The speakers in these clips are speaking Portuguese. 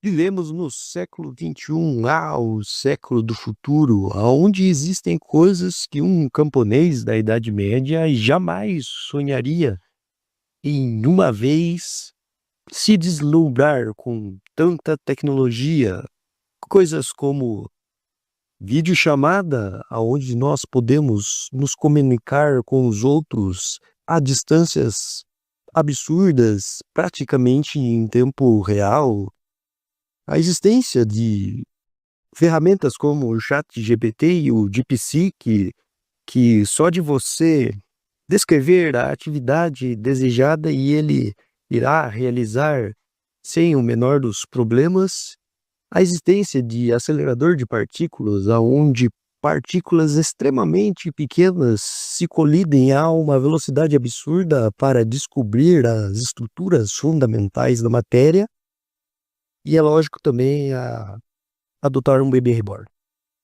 Vivemos no século XXI, o século do futuro, onde existem coisas que um camponês da Idade Média jamais sonharia em uma vez se deslumbrar com tanta tecnologia. Coisas como videochamada, onde nós podemos nos comunicar com os outros a distâncias absurdas, praticamente em tempo real. A existência de ferramentas como o ChatGPT e o DeepSeek, que só de você descrever a atividade desejada e ele irá realizar sem o menor dos problemas. A existência de acelerador de partículas, onde partículas extremamente pequenas se colidem a uma velocidade absurda para descobrir as estruturas fundamentais da matéria. E é lógico também adotar um bebê reborn.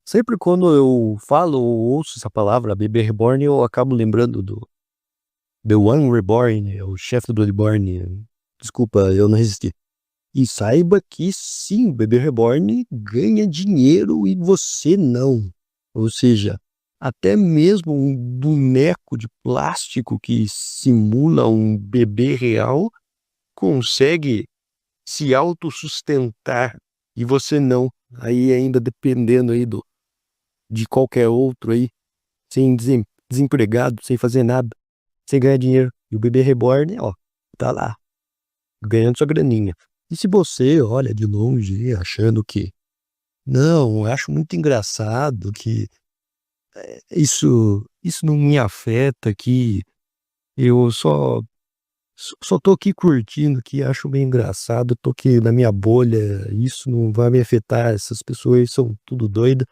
Sempre quando eu falo ou ouço essa palavra, bebê reborn, eu acabo lembrando do The One Reborn, o chefe do Bloodborne. Desculpa, eu não resisti. E saiba que sim, o bebê reborn ganha dinheiro e você não. Ou seja, até mesmo um boneco de plástico que simula um bebê real consegue se autossustentar e você não. Aí ainda dependendo aí de qualquer outro aí, sem desempregado, sem fazer nada, sem ganhar dinheiro. E o bebê reborn, ó, tá lá, ganhando sua graninha. E se você olha de longe achando que, não, eu acho muito engraçado que isso não me afeta, que eu só tô aqui curtindo, que acho bem engraçado, tô aqui na minha bolha, isso não vai me afetar, essas pessoas são tudo doidas.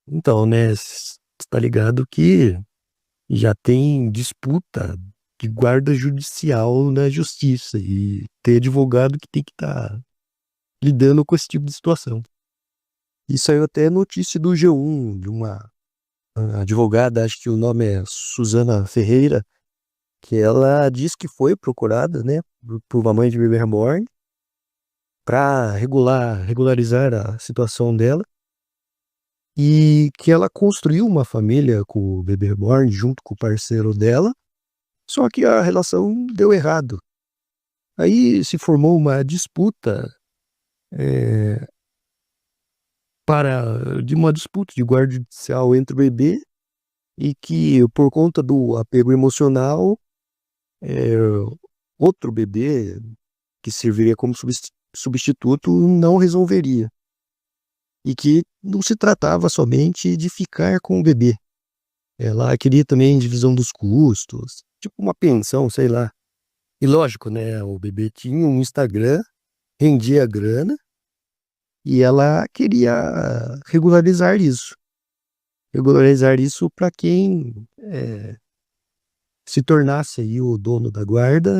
Então, né, você tá ligado que já tem disputa de guarda judicial na justiça e tem advogado que tem que estar lidando com esse tipo de situação. E saiu até notícia do G1, de uma advogada, acho que o nome é Suzana Ferreira, que ela diz que foi procurada, né, por uma mãe de bebê reborn para regularizar a situação dela e que ela construiu uma família com o bebê reborn junto com o parceiro dela, só que a relação deu errado. Aí se formou uma disputa é, de uma disputa de guarda judicial entre o bebê e que por conta do apego emocional, é, outro bebê que serviria como substituto não resolveria. E que não se tratava somente de ficar com o bebê. Ela queria também divisão dos custos, tipo uma pensão, sei lá. E lógico, né? O bebê tinha um Instagram, rendia grana, e ela queria regularizar isso. Regularizar isso para quem se tornasse aí o dono da guarda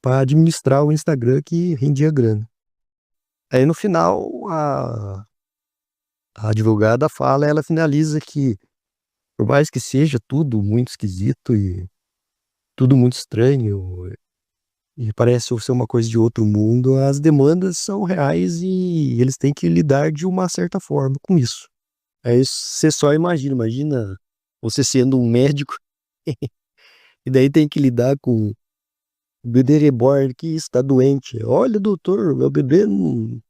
para administrar o Instagram que rendia grana. Aí no final, a advogada fala, ela finaliza que, por mais que seja tudo muito esquisito e tudo muito estranho, e parece ser uma coisa de outro mundo, as demandas são reais e eles têm que lidar de uma certa forma com isso. Aí você só imagina você sendo um médico e daí tem que lidar com o bebê reborn que está doente. Olha, doutor, meu bebê não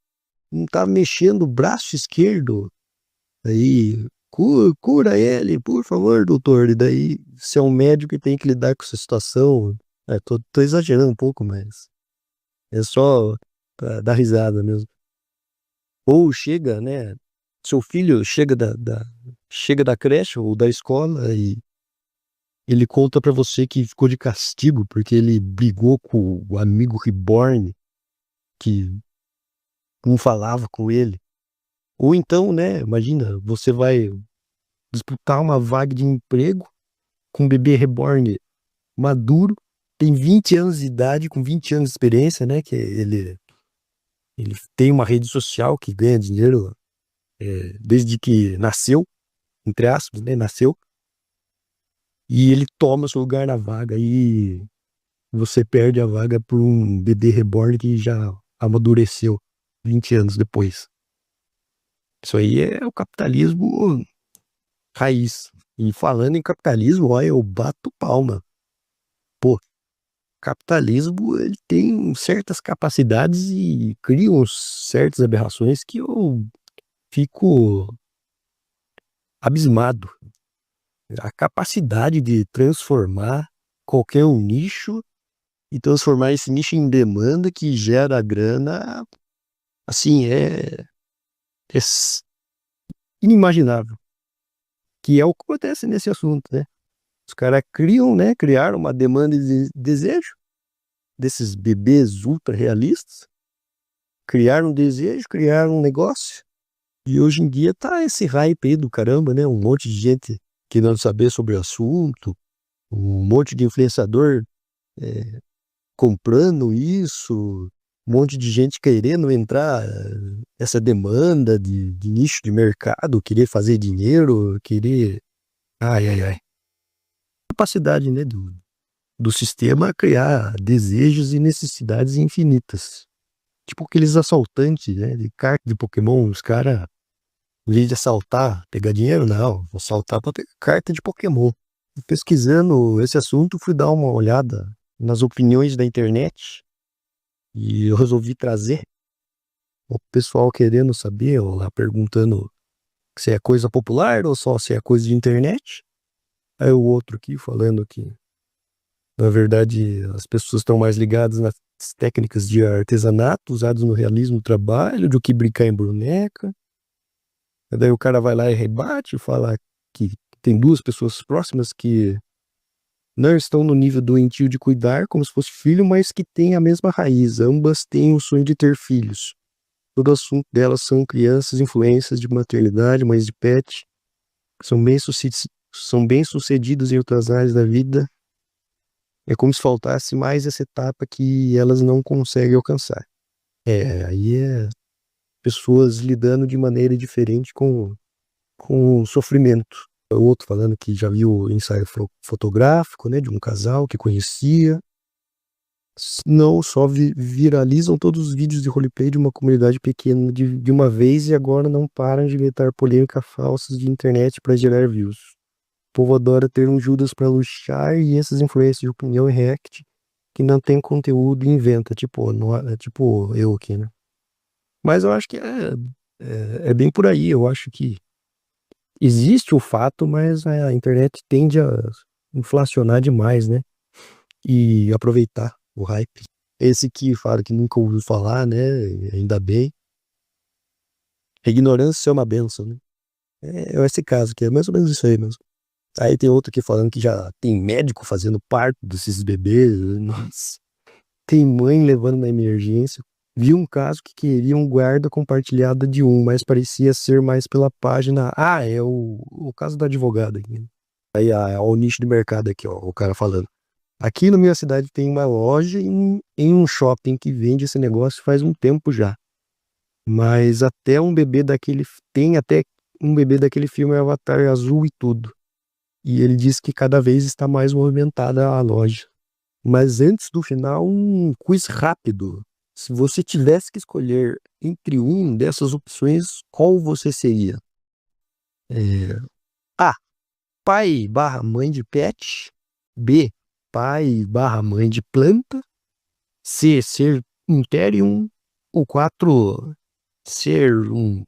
tá mexendo o braço esquerdo. Aí, cura ele, por favor, doutor. E daí, você é um médico e tem que lidar com essa situação. Tô exagerando um pouco, mas é só pra dar risada mesmo. Ou chega, né? Seu filho chega chega da creche ou da escola e ele conta pra você que ficou de castigo porque ele brigou com o amigo reborn que não falava com ele. Ou então, né? Imagina, você vai disputar uma vaga de emprego com um bebê reborn maduro, tem 20 anos de idade, com 20 anos de experiência, né? Que ele tem uma rede social que ganha dinheiro desde que nasceu, entre aspas, né? Nasceu, e ele toma seu lugar na vaga e você perde a vaga por um bebê reborn que já amadureceu. 20 anos depois. Isso aí é o capitalismo raiz. E falando em capitalismo, olha, eu bato palma. Pô, capitalismo ele tem certas capacidades e cria certas aberrações que eu fico abismado. A capacidade de transformar qualquer um nicho e transformar esse nicho em demanda que gera grana, assim, é inimaginável. Que é o que acontece nesse assunto, né? Os caras criam, né? Criaram uma demanda de desejo desses bebês ultra realistas, criaram um desejo, criaram um negócio, e hoje em dia tá esse hype aí do caramba, né? Um monte de gente querendo saber sobre o assunto, um monte de influenciador comprando isso, um monte de gente querendo entrar essa demanda de nicho de mercado, querer fazer dinheiro, querer. Ai, ai, ai. Capacidade, né, do sistema a criar desejos e necessidades infinitas. Tipo aqueles assaltantes, né, de carta de Pokémon, os caras, em vez de assaltar, pegar dinheiro, não, vou assaltar para pegar carta de Pokémon. Pesquisando esse assunto, fui dar uma olhada nas opiniões da internet e eu resolvi trazer o pessoal querendo saber, ou lá perguntando se é coisa popular ou só se é coisa de internet. Aí o outro aqui falando que, na verdade, as pessoas estão mais ligadas nas técnicas de artesanato usadas no realismo do trabalho do que brincar em boneca. E daí o cara vai lá e rebate, fala que tem duas pessoas próximas que não estão no nível doentio de cuidar como se fosse filho, mas que têm a mesma raiz. Ambas têm o sonho de ter filhos. Todo o assunto delas são crianças, influências de maternidade, mães de pet, são bem sucedidas em outras áreas da vida. É como se faltasse mais essa etapa que elas não conseguem alcançar. Aí é pessoas lidando de maneira diferente com o sofrimento. O outro falando que já viu o ensaio fotográfico, né, de um casal que conhecia. Não só viralizam todos os vídeos de roleplay de uma comunidade pequena de uma vez e agora não param de inventar polêmicas falsas de internet para gerar views. O povo adora ter um Judas para luxar e essas influências de opinião e react que não tem conteúdo e inventa, tipo, tipo eu aqui, né? Mas eu acho que é bem por aí. Eu acho que existe o fato, mas a internet tende a inflacionar demais, né? E aproveitar o hype. Esse que fala que nunca ouviu falar, né? Ainda bem. A ignorância é uma benção, né? É esse caso, que é mais ou menos isso aí mesmo. Aí tem outro aqui falando que já tem médico fazendo parto desses bebês. Nossa. Tem mãe levando na emergência. Vi um caso que queria um guarda compartilhada de um, mas parecia ser mais pela página. Ah, é o caso da advogada aqui, né? Aí, o nicho de mercado aqui, ó, o cara falando. Aqui na minha cidade tem uma loja em um shopping que vende esse negócio faz um tempo já. Mas tem até um bebê daquele filme Avatar azul e tudo. E ele diz que cada vez está mais movimentada a loja. Mas antes do final, um quiz rápido. Se você tivesse que escolher entre um dessas opções, qual você seria? É, A. Pai barra mãe de pet. B. Pai barra mãe de planta. C. Ser Imperium. Ou 4. Ser um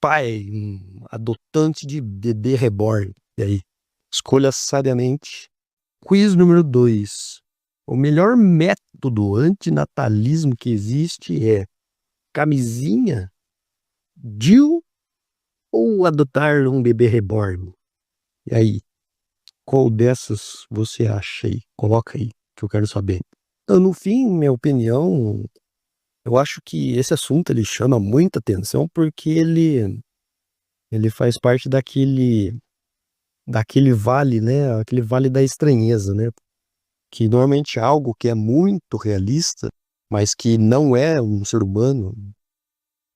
pai, um adotante de bebê reborn. E aí? Escolha sabiamente. Quiz número 2. O melhor método antinatalismo que existe é camisinha, DIU ou adotar um bebê reborn? E aí, qual dessas você acha aí? Coloca aí, que eu quero saber. Então, no fim, minha opinião, eu acho que esse assunto ele chama muita atenção porque ele faz parte daquele vale, né? Aquele vale da estranheza, né? Que normalmente é algo que é muito realista, mas que não é um ser humano,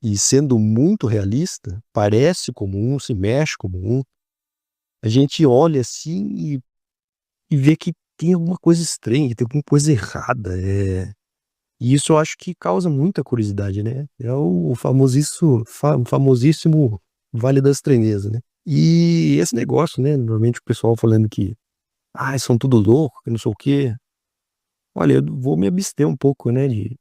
e sendo muito realista, parece comum, se mexe comum, a gente olha assim e vê que tem alguma coisa estranha, tem alguma coisa errada. E isso eu acho que causa muita curiosidade, né? É o famosíssimo Vale das Estranhezas, né? E esse negócio, né? Normalmente o pessoal falando que, são tudo louco, que não sei o quê. Olha, eu vou me abster um pouco, né, de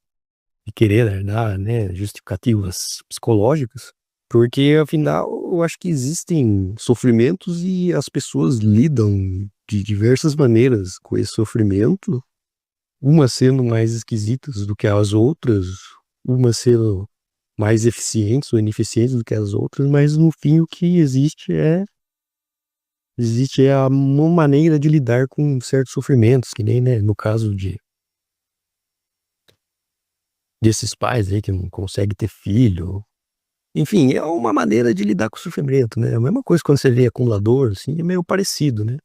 querer dar, né, justificativas psicológicas, porque afinal eu acho que existem sofrimentos e as pessoas lidam de diversas maneiras com esse sofrimento, umas sendo mais esquisitas do que as outras, umas sendo mais eficientes ou ineficientes do que as outras, mas no fim o que existe é uma maneira de lidar com certos sofrimentos, que nem, né, no caso desses pais aí que não conseguem ter filho. Enfim, é uma maneira de lidar com o sofrimento, né? A mesma coisa quando você vê acumulador, assim, é meio parecido, né?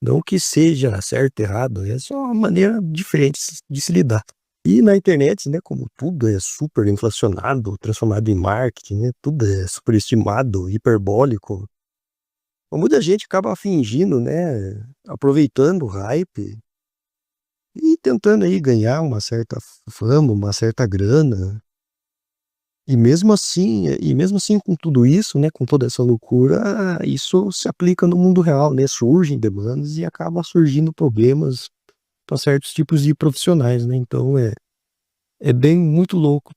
Não que seja certo, errado, é só uma maneira diferente de se lidar. E na internet, né, como tudo é super inflacionado, transformado em marketing, né, tudo é superestimado, hiperbólico, muita gente acaba fingindo, né, aproveitando o hype e tentando aí ganhar uma certa fama, uma certa grana. E mesmo assim com tudo isso, né, com toda essa loucura, isso se aplica no mundo real, né? Surgem demandas e acaba surgindo problemas para certos tipos de profissionais, né? Então é bem muito louco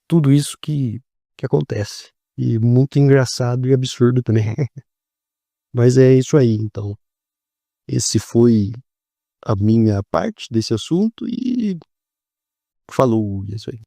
tudo isso que acontece. E muito engraçado e absurdo também. Mas é isso aí, então. Esse foi a minha parte desse assunto e falou, é isso aí.